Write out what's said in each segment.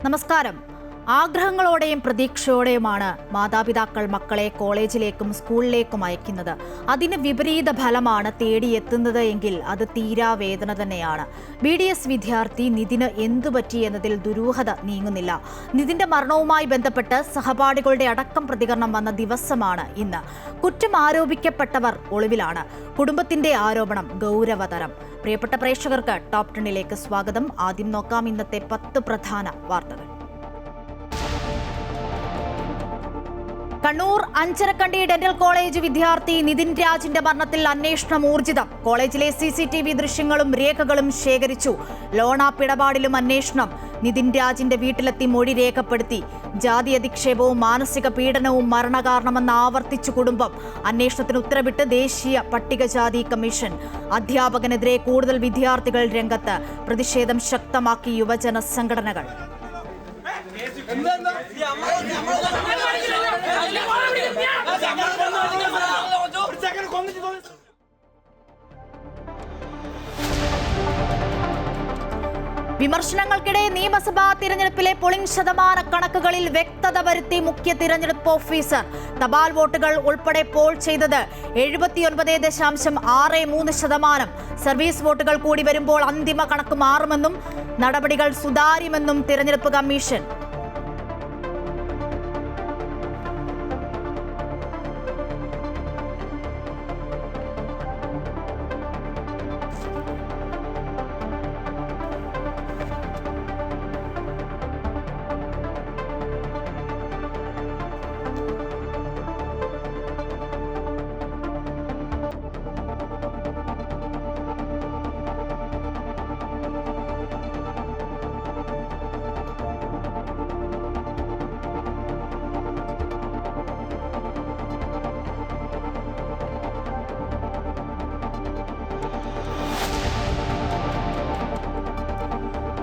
നമസ്കാരം. ആഗ്രഹങ്ങളോടെയും പ്രതീക്ഷയോടെയുമാണ് മാതാപിതാക്കൾ മക്കളെ കോളേജിലേക്കും സ്കൂളിലേക്കും അയക്കുന്നത്. അതിന് വിപരീത ഫലമാണ് തേടിയെത്തുന്നത് എങ്കിൽ അത് തീരാവേദന തന്നെയാണ്. BDS വിദ്യാർത്ഥി നിതിന് എന്തുപറ്റി എന്നതിൽ ദുരൂഹത നീങ്ങുന്നില്ല. നിതിന്റെ മരണവുമായി ബന്ധപ്പെട്ട് സഹപാഠികളുടെ അടക്കം പ്രതികരണം വന്ന ദിവസമാണ് ഇന്ന്. കുറ്റം ആരോപിക്കപ്പെട്ടവർ ഒളിവിലാണ്. കുടുംബത്തിന്റെ ആരോപണം ഗൗരവതരം. പ്രിയപ്പെട്ട പ്രേക്ഷകർക്ക് ടോപ് 10ലേക്ക് സ്വാഗതം. ആദ്യം നോക്കാം ഇന്നത്തെ 10 പ്രധാന വാർത്തകൾ. കണ്ണൂർ അഞ്ചരക്കണ്ടി ഡെന്റൽ കോളേജ് വിദ്യാർത്ഥി നിതിൻ രാജിന്റെ മരണത്തിൽ അന്വേഷണം ഊർജിതം. കോളേജിലെ CCTV ദൃശ്യങ്ങളും രേഖകളും ശേഖരിച്ചു. ലോൺ ആപ്പ് ഇടപാടിലും അന്വേഷണം. നിതിൻ രാജിന്റെ വീട്ടിലെത്തി മൊഴി രേഖപ്പെടുത്തി. ജാതി അധിക്ഷേപവും മാനസിക പീഡനവും മരണകാരണമെന്ന് ആവർത്തിച്ചു കുടുംബം. അന്വേഷണത്തിന് ഉത്തരവിട്ട് ദേശീയ പട്ടികജാതി കമ്മീഷൻ. അധ്യാപകനെതിരെ കൂടുതൽ വിദ്യാർത്ഥികൾ രംഗത്ത്. പ്രതിഷേധം ശക്തമാക്കി യുവജന സംഘടനകൾ. വിമർശനങ്ങൾക്കിടെ നിയമസഭാ തിരഞ്ഞെടുപ്പിലെ പോളിംഗ് ശതമാന കണക്കുകളിൽ വ്യക്തത വരുത്തി മുഖ്യ തിരഞ്ഞെടുപ്പ് ഓഫീസർ. തപാൽ വോട്ടുകൾ ഉൾപ്പെടെ പോൾ ചെയ്തത് 79.63%. സർവീസ് വോട്ടുകൾ കൂടി വരുമ്പോൾ അന്തിമ കണക്ക് മാറുമെന്നും നടപടികൾ സുതാര്യമെന്നും തിരഞ്ഞെടുപ്പ് കമ്മീഷൻ.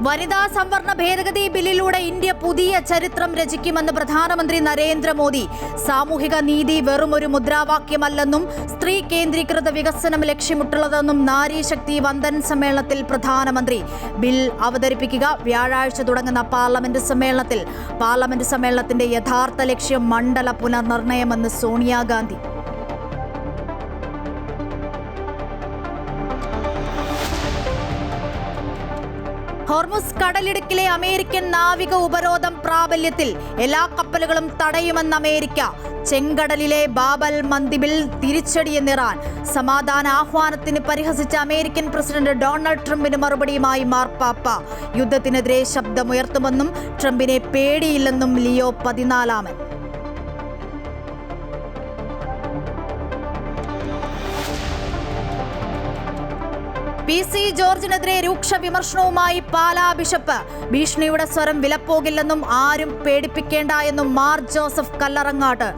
വനിതാ സംവരണ ഭേദഗതി ബില്ലിലൂടെ ഇന്ത്യ പുതിയ ചരിത്രം രചിക്കുമെന്ന് പ്രധാനമന്ത്രി നരേന്ദ്രമോദി. സാമൂഹിക നീതി വെറുമൊരു മുദ്രാവാക്യമല്ലെന്നും സ്ത്രീ കേന്ദ്രീകൃത വികസനം ലക്ഷ്യമിട്ടുള്ളതെന്നും നാരീശക്തി വന്ദൻ സമ്മേളനത്തിൽ പ്രധാനമന്ത്രി. ബിൽ അവതരിപ്പിക്കുക വ്യാഴാഴ്ച തുടങ്ങുന്ന പാർലമെന്റ് സമ്മേളനത്തിന്റെ യഥാർത്ഥ ലക്ഷ്യം മണ്ഡല പുനർനിർണയമെന്ന് സോണിയാഗാന്ധി. ഹോർമുസ് കടലിടുക്കിലെ അമേരിക്കൻ നാവിക ഉപരോധം പ്രാബല്യത്തിൽ. എല്ലാ കപ്പലുകളും തടയുമെന്ന് അമേരിക്ക. ചെങ്കടലിലെ ബാബൽ മന്ദിബിൽ തിരിച്ചടിയെന്ന് ഇറാൻ. സമാധാന ആഹ്വാനത്തിന് പരിഹസിച്ച അമേരിക്കൻ പ്രസിഡന്റ് ഡൊണാൾഡ് ട്രംപിന് മറുപടിയുമായി മാർപ്പാപ്പ. യുദ്ധത്തിനെതിരെ ശബ്ദമുയർത്തുമെന്നും ട്രംപിനെ പേടിയില്ലെന്നും ലിയോ 14. PC ജോർജിനെതിരെ രൂക്ഷ വിമർശനവുമായി പാലാ ബിഷപ്പ്. ഭീഷണിയുടെ സ്വരം വിലപ്പോകില്ലെന്നും ആരും പേടിപ്പിക്കേണ്ട എന്നും മാർ ജോസഫ് കല്ലറങ്ങാട്ട്.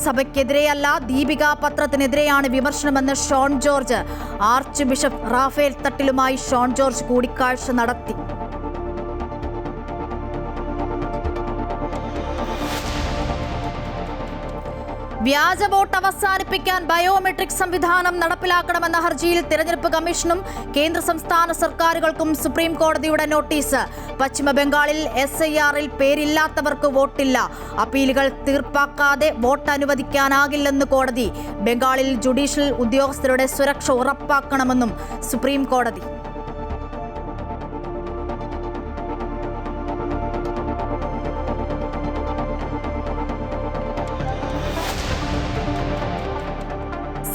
സഭയ്ക്കെതിരെയല്ല ദീപിക പത്രത്തിനെതിരെയാണ് വിമർശനമെന്ന് Shone George. Archbishop Raphael തട്ടിലുമായി ഷോൺ ജോർജ് കൂടിക്കാഴ്ച നടത്തി. വ്യാജ വോട്ട് അവസാനിപ്പിക്കാൻ ബയോമെട്രിക് സംവിധാനം നടപ്പിലാക്കണമെന്ന ഹർജിയിൽ തിരഞ്ഞെടുപ്പ് കമ്മീഷനും കേന്ദ്ര സംസ്ഥാന സർക്കാരുകൾക്കും സുപ്രീം കോടതിയുടെ നോട്ടീസ്. പശ്ചിമ ബംഗാളിൽ SIR-ൽ പേരില്ലാത്തവർക്ക് വോട്ടില്ല. അപ്പീലുകൾ തീർപ്പാക്കാതെ വോട്ട് അനുവദിക്കാനാകില്ലെന്ന് കോടതി. ബംഗാളിൽ ജുഡീഷ്യൽ ഉദ്യോഗസ്ഥരുടെ സുരക്ഷ ഉറപ്പാക്കണമെന്നും സുപ്രീം കോടതി.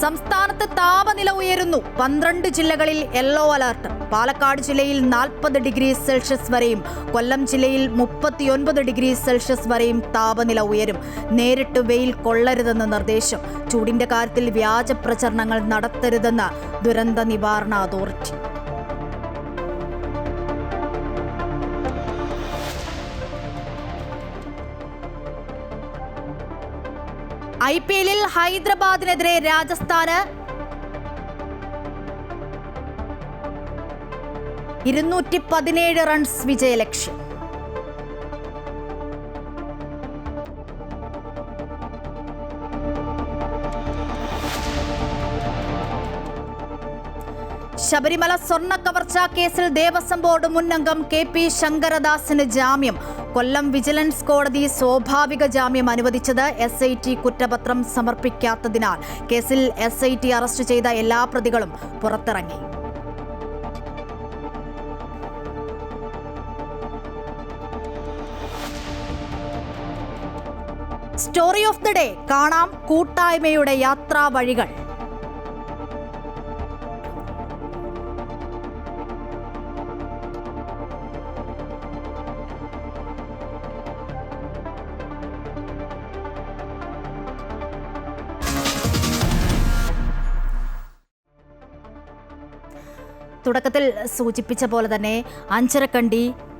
സംസ്ഥാനത്ത് താപനില ഉയരുന്നു. 12 ജില്ലകളിൽ യെല്ലോ അലർട്ട്. പാലക്കാട് ജില്ലയിൽ 40 ഡിഗ്രി സെൽഷ്യസ് വരെയും കൊല്ലം ജില്ലയിൽ 39 ഡിഗ്രി സെൽഷ്യസ് വരെയും താപനില ഉയരും. നേരിട്ട് വെയിൽ കൊള്ളരുതെന്ന് നിർദ്ദേശം. ചൂടിന്റെ കാര്യത്തിൽ വ്യാജ പ്രചരണങ്ങൾ നടത്തരുതെന്ന് ദുരന്ത നിവാരണ അതോറിറ്റി. IPL-ൽ ഹൈദരാബാദിനെതിരെ രാജസ്ഥാന് 217 റൺസ് വിജയലക്ഷ്യം. ശബരിമല സ്വർണ്ണ കവർച്ചാ കേസിൽ ദേവസ്വം ബോർഡ് മുൻ അംഗം KP ശങ്കരദാസിന് ജാമ്യം. കൊല്ലം വിജിലൻസ് കോടതി സ്വാഭാവിക ജാമ്യം അനുവദിച്ചത് SIT കുറ്റപത്രം സമർപ്പിക്കാത്തതിനാൽ കേസിൽ SIT അറസ്റ്റ് ചെയ്ത എല്ലാ പ്രതികളും പുറത്തിറങ്ങി. സ്റ്റോറി ഓഫ് ദി ഡേ കാണാം കൂട്ടായ്മയുടെ യാത്രാ വഴികൾ. തുടക്കത്തിൽ സൂചിപ്പിച്ച പോലെ തന്നെ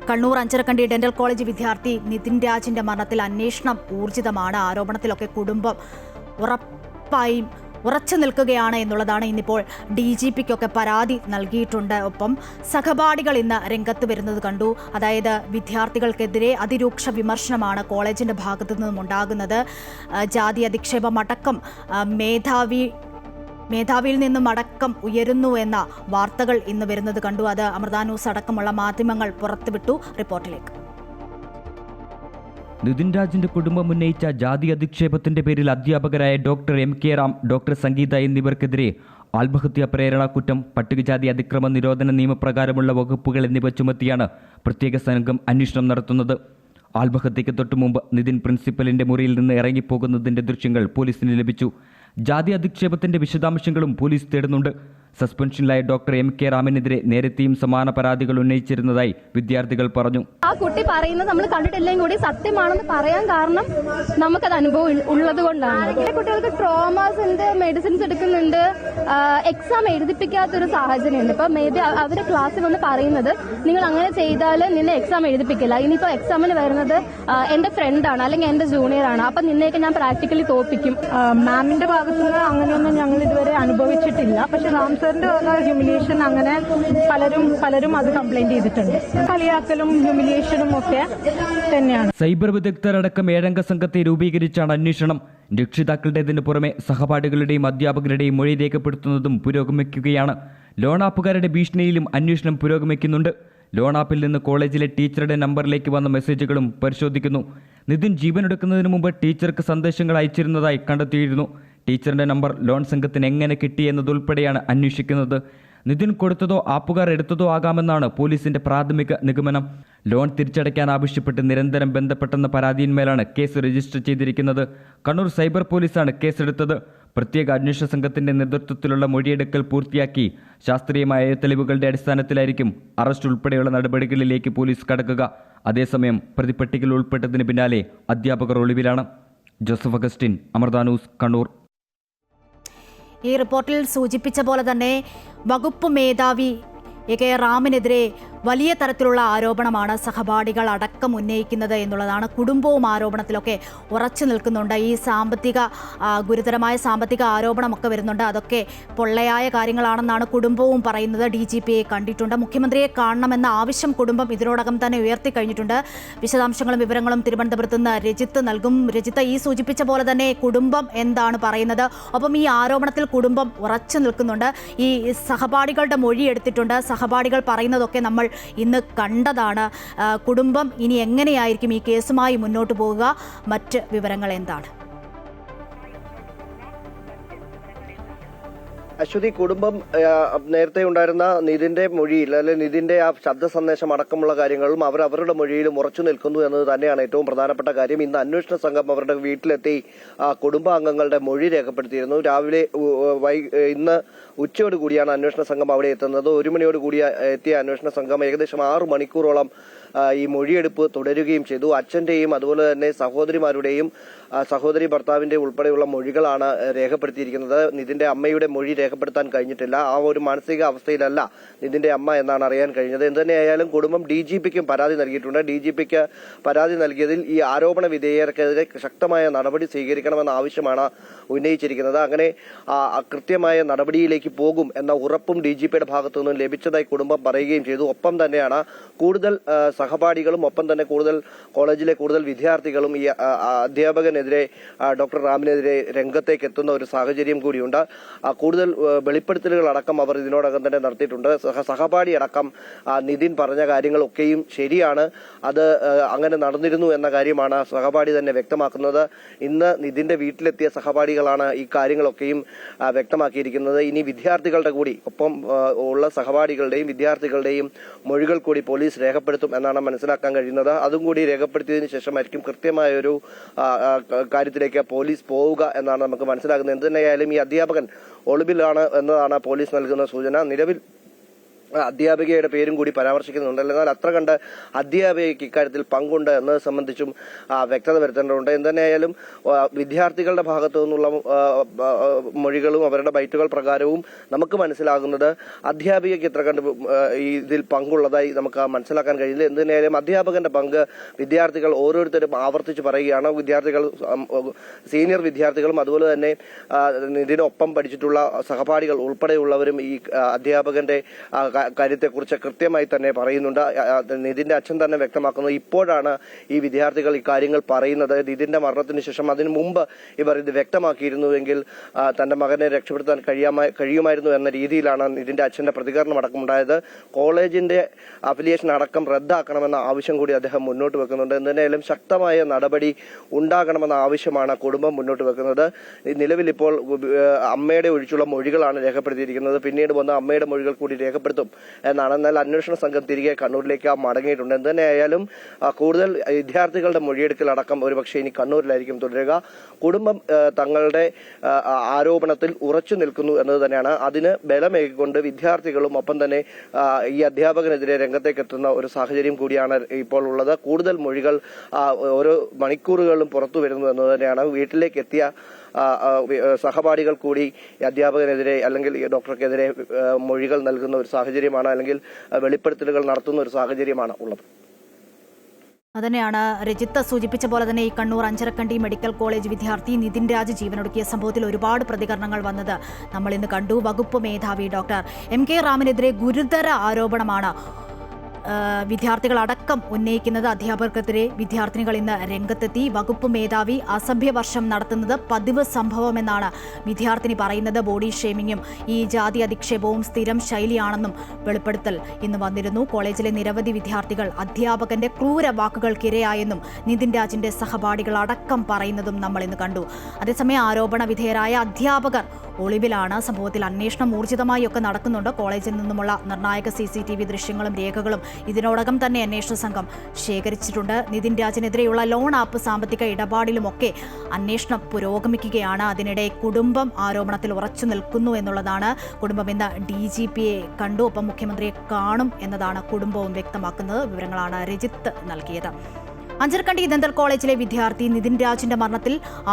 കണ്ണൂർ അഞ്ചരക്കണ്ടി ഡെന്റൽ കോളേജ് വിദ്യാർത്ഥി നിതിൻ രാജിന്റെ മരണത്തിൽ അന്വേഷണം ഊർജിതമാണ്. ആരോപണത്തിലൊക്കെ കുടുംബം ഉറപ്പായും ഉറച്ചു നിൽക്കുകയാണ് എന്നുള്ളതാണ്. ഇന്നിപ്പോൾ DGPക്കൊക്കെ പരാതി നൽകിയിട്ടുണ്ട്. ഒപ്പം സഹപാഠികൾ ഇന്ന് രംഗത്ത് വരുന്നത് കണ്ടു. അതായത് വിദ്യാർത്ഥികൾക്കെതിരെ അതിരൂക്ഷ വിമർശനമാണ് കോളേജിന്റെ ഭാഗത്തു നിന്നും ഉണ്ടാകുന്നത്. ജാതി അധിക്ഷേപം അടക്കം മേധാവിയിൽ നിന്നും അടക്കം ഉയരുന്നു എന്ന വാർത്തകൾ ഇന്ന് വരുന്നത് കണ്ടു. അത് അമൃത ന്യൂസ് അടക്കമുള്ള മാധ്യമങ്ങൾ പുറത്തുവിട്ടു. റിപ്പോർട്ടിലേക്ക്. നിതിൻ രാജിന്റെ കുടുംബം ഉന്നയിച്ച ജാതി അധിക്ഷേപത്തിന്റെ പേരിൽ അധ്യാപകരായ ഡോക്ടർ MK റാം, ഡോക്ടർ സംഗീത എന്നിവർക്കെതിരെ ആത്മഹത്യാ പ്രേരണ കുറ്റം, പട്ടികജാതി അതിക്രമ നിരോധന നിയമപ്രകാരമുള്ള വകുപ്പുകൾ എന്നിവ ചുമത്തിയാണ് പ്രത്യേക സംഘം അന്വേഷണം നടത്തുന്നത്. ആത്മഹത്യയ്ക്ക് തൊട്ടുമുമ്പ് നിതിൻ പ്രിൻസിപ്പലിന്റെ മുറിയിൽ നിന്ന് ഇറങ്ങിപ്പോകുന്നതിന്റെ ദൃശ്യങ്ങൾ പോലീസിന് ലഭിച്ചു. ജാതി അധിക്ഷേപത്തിന്റെ വിശദാംശങ്ങളും പോലീസ് തേടുന്നുണ്ട്. സസ്പെൻഷനിലായ ഡോക്ടർ MK റാമിനെതിരെ നേരത്തെയും സമാന പരാതികൾ ഉന്നയിച്ചിരുന്നതായി വിദ്യാർത്ഥികൾ പറഞ്ഞു. ആ കുട്ടി പറയുന്നത് നമ്മൾ കണ്ടിട്ടില്ലെങ്കിൽ കൂടി സത്യമാണെന്ന് പറയാൻ കാരണം നമുക്കത് അനുഭവം ഉള്ളത് കൊണ്ടാണ്. കുട്ടികൾക്ക് ട്രോമാസ് ഉണ്ട്, മെഡിസിൻസ് എടുക്കുന്നുണ്ട്, എക്സാം എഴുതിപ്പിക്കാത്തൊരു സാഹചര്യമുണ്ട്. ഇപ്പൊ മേ ബി അവരുടെ ക്ലാസ്സിൽ വന്ന് പറയുന്നത് നിങ്ങൾ അങ്ങനെ ചെയ്താൽ നിന്നെ എക്സാം എഴുതിപ്പിക്കില്ല. ഇനിയിപ്പോ എക്സാമിന് വരുന്നത് എന്റെ ഫ്രണ്ടാണ് അല്ലെങ്കിൽ എന്റെ ജൂനിയർ ആണ്, അപ്പൊ നിന്നെയൊക്കെ ഞാൻ പ്രാക്ടിക്കലി തോപ്പിക്കും. മാമിന്റെ ഭാഗത്തുനിന്ന് അങ്ങനെയൊന്നും ഞങ്ങൾ ഇതുവരെ അനുഭവിച്ചിട്ടില്ല. പക്ഷെ റാംസറിന്റെ ഹ്യൂമിലിയേഷൻ അങ്ങനെ പലരും അത് കംപ്ലൈന്റ് ചെയ്തിട്ടുണ്ട്. കളിയാക്കലും ഹ്യൂമിലിയേഷനും ഒക്കെ തന്നെയാണ്. സൈബർ വിദഗ്ധരടക്കം 7 അംഗ സംഘത്തെ രൂപീകരിച്ചാണ് അന്വേഷണം. രക്ഷിതാക്കളുടേതിന് പുറമെ സഹപാഠികളുടെയും അധ്യാപകരുടെയും മൊഴി രേഖപ്പെടുത്തുന്നതും പുരോഗമിക്കുകയാണ്. ലോൺ ആപ്പുകാരുടെ ഭീഷണിയിലും അന്വേഷണം പുരോഗമിക്കുന്നുണ്ട്. ലോൺ ആപ്പിൽ നിന്ന് കോളേജിലെ ടീച്ചറുടെ നമ്പറിലേക്ക് വന്ന മെസ്സേജുകളും പരിശോധിക്കുന്നു. നിതിൻ ജീവനെടുക്കുന്നതിന് മുമ്പ് ടീച്ചർക്ക് സന്ദേശങ്ങൾ അയച്ചിരുന്നതായി കണ്ടെത്തിയിരുന്നു. ടീച്ചറിന്റെ നമ്പർ ലോൺ സംഘത്തിന് എങ്ങനെ കിട്ടിയെന്നതുൾപ്പെടെയാണ് അന്വേഷിക്കുന്നത്. നിതിൻ കൊടുത്തതോ ആപ്പുകാർ എടുത്തതോ ആകാമെന്നാണ് പോലീസിന്റെ പ്രാഥമിക നിഗമനം. ലോൺ തിരിച്ചടയ്ക്കാൻ ആവശ്യപ്പെട്ട് നിരന്തരം ബന്ധപ്പെട്ടെന്ന പരാതിയിന്മേലാണ് കേസ് രജിസ്റ്റർ ചെയ്തിരിക്കുന്നത്. കണ്ണൂർ സൈബർ പോലീസാണ് കേസെടുത്തത്. പ്രത്യേക അന്വേഷണ സംഘത്തിന്റെ നേതൃത്വത്തിലുള്ള മൊഴിയെടുക്കൽ പൂർത്തിയാക്കി ശാസ്ത്രീയമായ തെളിവുകളുടെ അടിസ്ഥാനത്തിലായിരിക്കും അറസ്റ്റ് ഉൾപ്പെടെയുള്ള നടപടികളിലേക്ക് പോലീസ് കടക്കുക. അതേസമയം പ്രതിപട്ടികയിൽ ഉൾപ്പെട്ടതിന് പിന്നാലെ അധ്യാപകർ ഒളിവിലാണ്. Joseph Augustine, Amrita news, Kannur. ഈ റിപ്പോർട്ടിൽ സൂചിപ്പിച്ച പോലെ തന്നെ വകുപ്പ് മേധാവി AK റാമിനെതിരെ വലിയ തരത്തിലുള്ള ആരോപണമാണ് സഹപാഠികൾ അടക്കം ഉന്നയിക്കുന്നത് എന്നുള്ളതാണ്. കുടുംബവും ആരോപണത്തിലൊക്കെ ഉറച്ചു നിൽക്കുന്നുണ്ട്. ഈ ഗുരുതരമായ സാമ്പത്തിക ആരോപണമൊക്കെ വരുന്നുണ്ട്. അതൊക്കെ പൊള്ളയായ കാര്യങ്ങളാണെന്നാണ് കുടുംബവും പറയുന്നത്. DGPയെ കണ്ടിട്ടുണ്ട്. മുഖ്യമന്ത്രിയെ കാണണമെന്ന ആവശ്യം കുടുംബം ഇതിനോടകം തന്നെ ഉയർത്തിക്കഴിഞ്ഞിട്ടുണ്ട്. വിശദാംശങ്ങളും വിവരങ്ങളും തിരുവനന്തപുരത്ത് നിന്ന് രജിത്ത് നൽകും. രജിത്ത്, ഈ സൂചിപ്പിച്ച പോലെ തന്നെ കുടുംബം എന്താണ് പറയുന്നത്? ഒപ്പം ഈ ആരോപണത്തിൽ കുടുംബം ഉറച്ചു നിൽക്കുന്നുണ്ട്. ഈ സഹപാഠികളുടെ മൊഴി എടുത്തിട്ടുണ്ട്. സഹപാഠികൾ പറയുന്നതൊക്കെ നമ്മൾ ഇന്ന് കണ്ടതാണ്. കുടുംബം ഇനി എങ്ങനെയായിരിക്കും ഈ കേസുമായി മുന്നോട്ട് പോകുക? മറ്റ് വിവരങ്ങൾ എന്താണ്? അശ്വതി, കുടുംബം നേരത്തെ ഉണ്ടായിരുന്ന നിതിന്റെ മൊഴിയിൽ അല്ലെങ്കിൽ നിതിന്റെ ആ ശബ്ദ സന്ദേശം അടക്കമുള്ള കാര്യങ്ങളും അവരുടെ മൊഴിയിലും ഉറച്ചു നിൽക്കുന്നു എന്നത് തന്നെയാണ് ഏറ്റവും പ്രധാനപ്പെട്ട കാര്യം. ഇന്ന് അന്വേഷണ സംഘം അവരുടെ വീട്ടിലെത്തി കുടുംബാംഗങ്ങളുടെ മൊഴി രേഖപ്പെടുത്തിയിരുന്നു. രാവിലെ ഇന്ന് ഉച്ചയോടുകൂടിയാണ് അന്വേഷണ സംഘം അവിടെ എത്തുന്നത്. 1 മണിയോടുകൂടി എത്തിയ അന്വേഷണ സംഘം ഏകദേശം 6 മണിക്കൂറോളം ഈ മൊഴിയെടുപ്പ് തുടരുകയും ചെയ്തു. അച്ഛന്റെയും അതുപോലെ തന്നെ സഹോദരിമാരുടെയും സഹോദരി ഭർത്താവിന്റെ ഉൾപ്പെടെയുള്ള മൊഴികളാണ് രേഖപ്പെടുത്തിയിരിക്കുന്നത്. നിതിന്റെ അമ്മയുടെ മൊഴി രേഖപ്പെടുത്താൻ കഴിഞ്ഞിട്ടില്ല. ആ ഒരു മാനസിക അവസ്ഥയിലല്ല നിതിന്റെ അമ്മ എന്നാണ് അറിയാൻ കഴിഞ്ഞത്. എന്തുതന്നെയായാലും കുടുംബം DGPക്കും പരാതി നൽകിയിട്ടുണ്ട്. DGPക്ക് പരാതി നൽകിയതിൽ ഈ ആരോപണ വിധേയർക്കെതിരെ ശക്തമായ നടപടി സ്വീകരിക്കണമെന്ന ആവശ്യമാണ് ഉന്നയിച്ചിരിക്കുന്നത്. അങ്ങനെ കൃത്യമായ നടപടിയിലേക്ക് പോകും എന്ന ഉറപ്പും DGPയുടെ ഭാഗത്തു നിന്നും ലഭിച്ചതായി കുടുംബം പറയുകയും ചെയ്തു. ഒപ്പം തന്നെയാണ് കൂടുതൽ സഹപാഠികളും ഒപ്പം തന്നെ കോളേജിലെ കൂടുതൽ വിദ്യാർത്ഥികളും ഈ അധ്യാപകനെതിരെ ഡോക്ടർ റാമിനെതിരെ രംഗത്തേക്ക് എത്തുന്ന ഒരു സാഹചര്യം കൂടിയുണ്ട്. കൂടുതൽ വെളിപ്പെടുത്തലുകൾ അടക്കം അവർ ഇതിനോടകം തന്നെ നടത്തിയിട്ടുണ്ട്. സഹപാഠി അടക്കം നിതിൻ പറഞ്ഞ കാര്യങ്ങളൊക്കെയും ശരിയാണ്, അത് അങ്ങനെ നടന്നിരുന്നു എന്ന കാര്യമാണ് സഹപാഠി തന്നെ വ്യക്തമാക്കുന്നത്. ഇന്ന് നിതിന്റെ വീട്ടിലെത്തിയ സഹപാഠികളാണ് ഈ കാര്യങ്ങളൊക്കെയും വ്യക്തമാക്കിയിരിക്കുന്നത്. ഇനി വിദ്യാർത്ഥികളുടെ കൂടി ഒപ്പം ഉള്ള സഹപാഠികളുടെയും വിദ്യാർത്ഥികളുടെയും മൊഴികൾ കൂടി പോലീസ് രേഖപ്പെടുത്തും എന്നാണ് മനസ്സിലാക്കാൻ കഴിയുന്നത്. അതും കൂടി രേഖപ്പെടുത്തിയതിനു ശേഷമായിരിക്കും കൃത്യമായ ഒരു കാര്യത്തിലേക്ക് പോലീസ് പോവുക എന്നാണ് നമുക്ക് മനസ്സിലാക്കുന്നത്. എന്ത് തന്നെയായാലും ഈ അധ്യാപകൻ ഒളിവിലാണ് എന്നതാണ് പോലീസ് നൽകുന്ന സൂചന. നിലവിൽ അധ്യാപികയുടെ പേരും കൂടി പരാമർശിക്കുന്നുണ്ട്. എന്നാൽ അത്ര കണ്ട് അധ്യാപികയ്ക്ക് ഇക്കാര്യത്തിൽ പങ്കുണ്ട് എന്നത് സംബന്ധിച്ചും വ്യക്തത വരുത്തേണ്ടതുണ്ട്. എന്തുതന്നെയായാലും വിദ്യാർത്ഥികളുടെ ഭാഗത്തു നിന്നുള്ള മൊഴികളും അവരുടെ ബൈറ്റുകൾ പ്രകാരവും നമുക്ക് മനസ്സിലാകുന്നത് അധ്യാപികയ്ക്ക് ഇത്ര കണ്ട് ഇതിൽ പങ്കുള്ളതായി നമുക്ക് മനസ്സിലാക്കാൻ കഴിയില്ല. എന്തുതന്നെയായാലും അധ്യാപകന്റെ പങ്ക് വിദ്യാർത്ഥികൾ ഓരോരുത്തരും ആവർത്തിച്ച് പറയുകയാണ്. വിദ്യാർത്ഥികൾ, സീനിയർ വിദ്യാർത്ഥികളും അതുപോലെ തന്നെ ഇതിനൊപ്പം പഠിച്ചിട്ടുള്ള സഹപാഠികൾ ഉൾപ്പെടെയുള്ളവരും ഈ അധ്യാപകന്റെ കാര്യത്തെക്കുറിച്ച് കൃത്യമായി തന്നെ പറയുന്നുണ്ട്. നിതിന്റെ അച്ഛൻ തന്നെ വ്യക്തമാക്കുന്നു, ഇപ്പോഴാണ് ഈ വിദ്യാർത്ഥികൾ ഇക്കാര്യങ്ങൾ പറയുന്നത്. നിതിന്റെ മരണത്തിന് ശേഷം അതിനു മുമ്പ് ഇവർ ഇത് വ്യക്തമാക്കിയിരുന്നുവെങ്കിൽ തന്റെ മകനെ രക്ഷപ്പെടുത്താൻ കഴിയുമായിരുന്നു എന്ന രീതിയിലാണ് നിതിന്റെ അച്ഛന്റെ പ്രതികരണം അടക്കമുണ്ടായത്. കോളേജിന്റെ അഫിലിയേഷൻ അടക്കം റദ്ദാക്കണമെന്ന ആവശ്യം കൂടി അദ്ദേഹം മുന്നോട്ട് വെക്കുന്നുണ്ട്. എന്തായാലും ശക്തമായ നടപടി ഉണ്ടാകണമെന്ന ആവശ്യമാണ് കുടുംബം മുന്നോട്ട് വെക്കുന്നത്. നിലവിൽ ഇപ്പോൾ അമ്മയുടെ ഒഴിച്ചുള്ള മൊഴികളാണ് രേഖപ്പെടുത്തിയിരിക്കുന്നത്. പിന്നീട് വന്ന അമ്മയുടെ മൊഴികൾ കൂടി രേഖപ്പെടുത്തും എന്നാണ്. എന്നാൽ അന്വേഷണ സംഘം തിരികെ കണ്ണൂരിലേക്ക് മടങ്ങിയിട്ടുണ്ട്. എന്തുതന്നെയായാലും കൂടുതൽ വിദ്യാർത്ഥികളുടെ മൊഴിയെടുക്കൽ അടക്കം ഒരുപക്ഷെ ഇനി കണ്ണൂരിലായിരിക്കും തുടരുക. കുടുംബം തങ്ങളുടെ ആരോപണത്തിൽ ഉറച്ചു നിൽക്കുന്നു എന്നത് തന്നെയാണ്. അതിന് ബലമേകിക്കൊണ്ട് വിദ്യാർത്ഥികളും ഒപ്പം തന്നെ ഈ അധ്യാപകനെതിരെ രംഗത്തേക്ക് എത്തുന്ന ഒരു സാഹചര്യം കൂടിയാണ് ഇപ്പോൾ ഉള്ളത്. കൂടുതൽ മൊഴികൾ ഓരോ മണിക്കൂറുകളിലും പുറത്തു വരുന്നു എന്നത് തന്നെയാണ്. വീട്ടിലേക്ക് എത്തിയ സഹപാഠികൾ കൂടി അധ്യാപകനെതിരെ അല്ലെങ്കിൽ ഡോക്ടർക്കെതിരെ മൊഴികൾ നൽകുന്ന ഒരു സാഹചര്യമാണ്, അല്ലെങ്കിൽ വെളിപ്പെടുത്തലുകൾ നടത്തുന്ന ഒരു സാഹചര്യമാണ് ഉള്ളത്. അതുതന്നെയാണ് രജിത്ത് സൂചിപ്പിച്ച പോലെ തന്നെ ഈ കണ്ണൂർ അഞ്ചരക്കണ്ടി മെഡിക്കൽ കോളേജ് വിദ്യാർത്ഥി നിതിൻ രാജ് ജീവനൊടുക്കിയ സംഭവത്തിൽ ഒരുപാട് പ്രതികരണങ്ങൾ വന്നത് നമ്മൾ ഇന്ന് കണ്ടു. വകുപ്പ് മേധാവി ഡോക്ടർ MK റാമിനെതിരെ ഗുരുതര ആരോപണമാണ് വിദ്യാർത്ഥികളടക്കം ഉന്നയിക്കുന്നത്. അധ്യാപകർക്കെതിരെ വിദ്യാർത്ഥിനികൾ ഇന്ന് രംഗത്തെത്തി. വകുപ്പ് മേധാവി അസഭ്യവർഷം നടത്തുന്നത് പതിവ് സംഭവമെന്നാണ് വിദ്യാർത്ഥിനി പറയുന്നത്. ബോഡി ഷേമിങ്ങും ഈ ജാതി അധിക്ഷേപവും സ്ഥിരം ശൈലിയാണെന്നും വെളിപ്പെടുത്തൽ ഇന്ന് വന്നിരുന്നു. കോളേജിലെ നിരവധി വിദ്യാർത്ഥികൾ അധ്യാപകന്റെ ക്രൂര വാക്കുകൾക്കിരയായെന്നും നിതിൻ രാജിന്റെ സഹപാഠികൾ അടക്കം പറയുന്നതും നമ്മൾ ഇന്ന് കണ്ടു. അതേസമയം ആരോപണ വിധേയരായ അധ്യാപകർ ഒളിവിലാണ്. സംഭവത്തിൽ അന്വേഷണം ഊർജിതമായി ഒക്കെ നടക്കുന്നുണ്ട്. കോളേജിൽ നിന്നുമുള്ള നിർണായക CCTV ദൃശ്യങ്ങളും രേഖകളും ഇതിനോടകം തന്നെ അന്വേഷണ സംഘം ശേഖരിച്ചിട്ടുണ്ട്. നിതിൻ രാജിനെതിരെയുള്ള ലോൺ ആപ്പ് സാമ്പത്തിക ഇടപാടിലുമൊക്കെ അന്വേഷണം പുരോഗമിക്കുകയാണ്. അതിനിടെ കുടുംബം ആരോപണത്തിൽ ഉറച്ചു നിൽക്കുന്നു എന്നുള്ളതാണ്. കുടുംബം ഇന്ന് DGPയെ കണ്ടു, ഒപ്പം മുഖ്യമന്ത്രിയെ കാണും എന്നതാണ് കുടുംബവും വ്യക്തമാക്കുന്നത്. വിവരങ്ങളാണ് രജിത്ത് നൽകിയത്. അഞ്ചരക്കണ്ടി ദന്തൽ കോളേജിലെ വിദ്യാർത്ഥി നിതിൻ രാജിന്റെ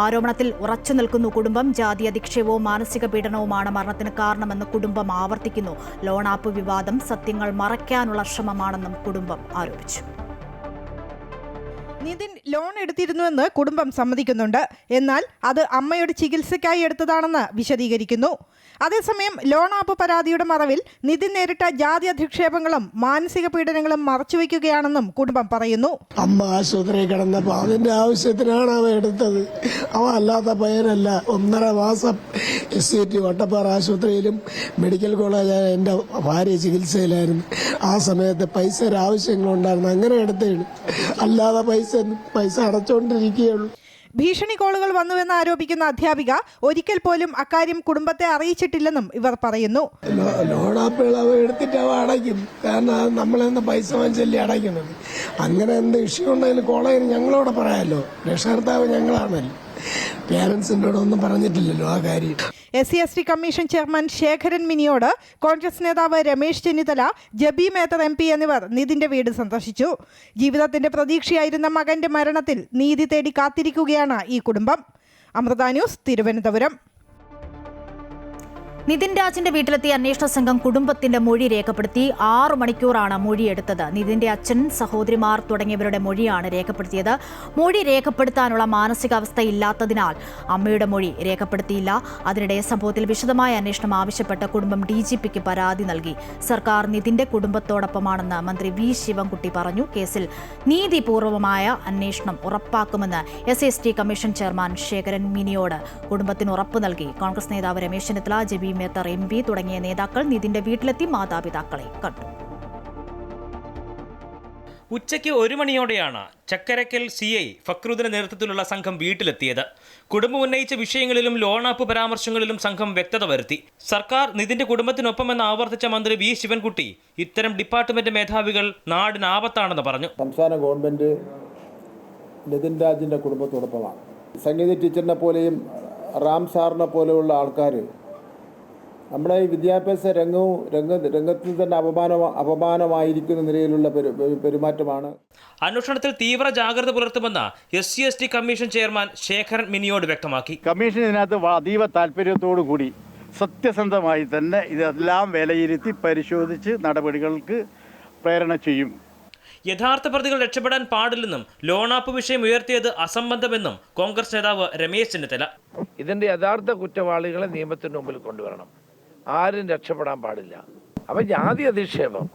ആരോപണത്തിൽ ഉറച്ചു നിൽക്കുന്നു കുടുംബം. ജാതി അധിക്ഷേപവും മാനസിക പീഡനവുമാണ് മരണത്തിന് കാരണമെന്ന് കുടുംബം ആവർത്തിക്കുന്നു. ലോൺ ആപ്പ് വിവാദം സത്യങ്ങൾ മറയ്ക്കാനുള്ള ശ്രമമാണെന്നും കുടുംബം ആരോപിച്ചു. നിതിൻ ലോൺ എടുത്തിരുന്നുവെന്ന് കുടുംബം സമ്മതിക്കുന്നുണ്ട്. എന്നാൽ അത് അമ്മയുടെ ചികിത്സയ്ക്കായി എടുത്തതാണെന്ന് വിശദീകരിക്കുന്നു. അതേസമയം ലോൺ ആപ്പ് പരാതിയുടെ മറവിൽ നിതിൻ നേരിട്ട ജാതി അധിക്ഷേപങ്ങളും മാനസിക പീഡനങ്ങളും മറച്ചുവെക്കുകയാണെന്നും കുടുംബം പറയുന്നു. അമ്മ ആശുപത്രിയിൽ കിടന്നപ്പോൾ അതിന്റെ ആവശ്യത്തിനാണ് അവ എടുത്തത്. അവ അല്ലാത്ത പയ്യനല്ല. 1.5 മാസം SCT വട്ടപ്പാറ ആശുപത്രിയിലും മെഡിക്കൽ കോളേജായ എൻ്റെ ഭാര്യ ചികിത്സയിലായിരുന്നു. ആ സമയത്ത് പൈസ ആവശ്യങ്ങളുണ്ടായിരുന്നു, അങ്ങനെ എടുത്തതാണ്. അല്ലാതെ പൈസ അടച്ചുകൊണ്ടിരിക്കുകയുള്ളൂ. ഭീഷണി കോളുകൾ വന്നുവെന്ന് ആരോപിക്കുന്ന അധ്യാപിക ഒരിക്കൽ പോലും അക്കാര്യം കുടുംബത്തെ അറിയിച്ചിട്ടില്ലെന്നും ഇവർ പറയുന്നു. ലോണാപ്പുകൾ അവ എടുത്തിട്ട് അവ അടയ്ക്കും. കാരണം നമ്മളെന്ന് പൈസ വാങ്ങിച്ചല്ലേ അടയ്ക്കുന്നത്. അങ്ങനെ എന്ത് ഇഷ്യൂ ഉണ്ടെങ്കിലും കോളേജിൽ ഞങ്ങളോട് പറയാമല്ലോ. രക്ഷകർത്താവ് ഞങ്ങളാണല്ലോ. പേരൻസിനോടൊന്നും പറഞ്ഞിട്ടില്ലല്ലോ ആ കാര്യം. SC/ST കമ്മീഷൻ ചെയർമാൻ ശേഖരൻ മിനിയോട് കോൺഗ്രസ് നേതാവ് രമേശ് ചെന്നിത്തല, ജബി മേത്തർ MP എന്നിവർ നിതിന്റെ വീട് സന്ദർശിച്ചു. ജീവിതത്തിന്റെ പ്രതീക്ഷയായിരുന്ന മകന്റെ മരണത്തിൽ നീതി തേടി കാത്തിരിക്കുകയാണ് ഈ കുടുംബം. അമൃത ന്യൂസ്, തിരുവനന്തപുരം. നിതിൻ രാജിന്റെ വീട്ടിലെത്തിയ അന്വേഷണ സംഘം കുടുംബത്തിന്റെ മൊഴി രേഖപ്പെടുത്തി 6 മണിക്കൂറാണ് മൊഴിയെടുത്തത്. നിതിന്റെ അച്ഛൻ, സഹോദരിമാർ തുടങ്ങിയവരുടെ മൊഴിയാണ് രേഖപ്പെടുത്തിയത്. മൊഴി രേഖപ്പെടുത്താനുള്ള മാനസികാവസ്ഥ ഇല്ലാത്തതിനാൽ അമ്മയുടെ മൊഴി രേഖപ്പെടുത്തിയില്ല. അതിനിടെ സംഭവത്തിൽ വിശദമായ അന്വേഷണം ആവശ്യപ്പെട്ട് കുടുംബം DGPക്ക് പരാതി നൽകി. സർക്കാർ നിതിന്റെ കുടുംബത്തോടൊപ്പമാണെന്ന് മന്ത്രി വി ശിവൻകുട്ടി പറഞ്ഞു. കേസിൽ നീതിപൂർവമായ അന്വേഷണം ഉറപ്പാക്കുമെന്ന് SST കമ്മീഷൻ ചെയർമാൻ ശേഖരൻ മിനിയോട് കുടുംബത്തിന് ഉറപ്പ് നൽകി. കോൺഗ്രസ് നേതാവ് രമേശ് ചെന്നിത്തല, ജെബി മേത്തർ MP തുടങ്ങിയ നേതാക്കൾ നിതിന്റെ വീട്ടിലെത്തി മാതാപിതാക്കളെ കണ്ടു. ഉച്ചയ്ക്ക് 1 മണിയോടെയാണ് ചക്കരക്കൽ CI ഫക്രുദ്ദിന്റെ നേതൃത്വത്തിലുള്ള സംഘം വീട്ടിലെത്തിയത്. കുടുംബം ഉന്നയിച്ച വിഷയങ്ങളിലും ലോണാപ്പ് പരാമർശങ്ങളിലും സംഘം വ്യക്തത വരുത്തി. സർക്കാർ നിതിന്റെ കുടുംബത്തിനൊപ്പമെന്ന് ആവർത്തിച്ച മന്ത്രി വി ശിവൻകുട്ടി ഇത്തരം ഡിപ്പാർട്ട്മെന്റ് മേധാവികൾ നാടിന് ആപത്താണെന്ന് പറഞ്ഞു. സംസ്ഥാന ഗവൺമെന്റ് നിതിൻ രാജിന്റെ കുടുംബത്തോടൊപ്പമാണ്. സംഗീത ടീച്ചറിനെ പോലെയും റാം സാറിനെ പോലെയുള്ള ആൾക്കാർ നമ്മുടെ ഈ വിദ്യാഭ്യാസ രംഗത്തിൽ തന്നെ അപമാനമായിരിക്കുന്ന നിലയിലുള്ള പെരുമാറ്റമാണ്. അന്വേഷണത്തിൽ തീവ്ര ജാഗ്രത പുലർത്തുമെന്ന് SC/ST കമ്മീഷൻ ചെയർമാൻ ശേഖരൻ മിനിയോട് വ്യക്തമാക്കി. കമ്മീഷൻ ഇതിനകത്ത് അതീവ താല്പര്യത്തോടു കൂടി സത്യസന്ധമായി തന്നെ ഇതെല്ലാം വിലയിരുത്തി പരിശോധിച്ച് നടപടികൾക്ക് പ്രേരണ ചെയ്യും. യഥാർത്ഥ പ്രതികൾ രക്ഷപ്പെടാൻ പാടില്ലെന്നും ലോണാപ്പ് വിഷയം ഉയർത്തിയത് അസംബന്ധമെന്നും കോൺഗ്രസ് നേതാവ് രമേശ് ചെന്നിത്തല. ഇതിന്റെ യഥാർത്ഥ കുറ്റവാളികളെ നിയമത്തിന് മുമ്പിൽ കൊണ്ടുവരണം. ആരും രക്ഷപ്പെടാൻ പാടില്ല. അപ്പം ജാതി അധിക്ഷേപം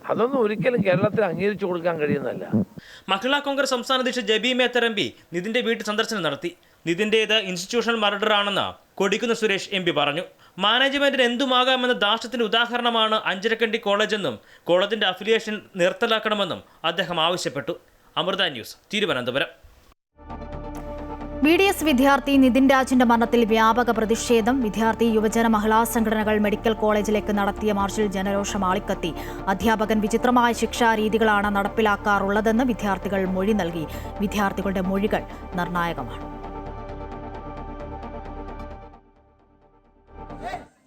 അതൊന്നും ഒരിക്കലും കേരളത്തിൽ അംഗീകരിച്ചു കൊടുക്കാൻ കഴിയുന്നതല്ല. മഹിളാ കോൺഗ്രസ് സംസ്ഥാന അധ്യക്ഷ ജെബി മേത്തർ MP നിതിന്റെ വീട്ടിൽ സന്ദർശനം നടത്തി. നിതിന്റേത് ഇൻസ്റ്റിറ്റ്യൂഷണൽ മർഡർ ആണെന്ന് കൊടിക്കുന്ന് സുരേഷ് MP പറഞ്ഞു. മാനേജ്മെന്റിന് എന്തുമാകാമെന്ന ധാർഷ്ട്യത്തിന്റെ ഉദാഹരണമാണ് അഞ്ചരക്കണ്ടി കോളേജെന്നും കോളേജിന്റെ അഫിലിയേഷൻ നിർത്തലാക്കണമെന്നും അദ്ദേഹം ആവശ്യപ്പെട്ടു. അമൃത ന്യൂസ്, തിരുവനന്തപുരം. BDS വിദ്യാർത്ഥി നിതിൻ രാജിന്റെ മരണത്തിൽ വ്യാപക പ്രതിഷേധം. വിദ്യാർത്ഥി, യുവജന, മഹിളാ സംഘടനകൾ മെഡിക്കൽ കോളേജിലേക്ക് നടത്തിയ മാർച്ചിൽ ജനരോഷം ആളിക്കത്തി. അധ്യാപകൻ വിചിത്രമായ ശിക്ഷാരീതികളാണ് നടപ്പിലാക്കാറുള്ളതെന്ന് വിദ്യാർത്ഥികൾ മൊഴി നൽകി. വിദ്യാർത്ഥികളുടെ മൊഴികൾ നിർണായകമാണ്.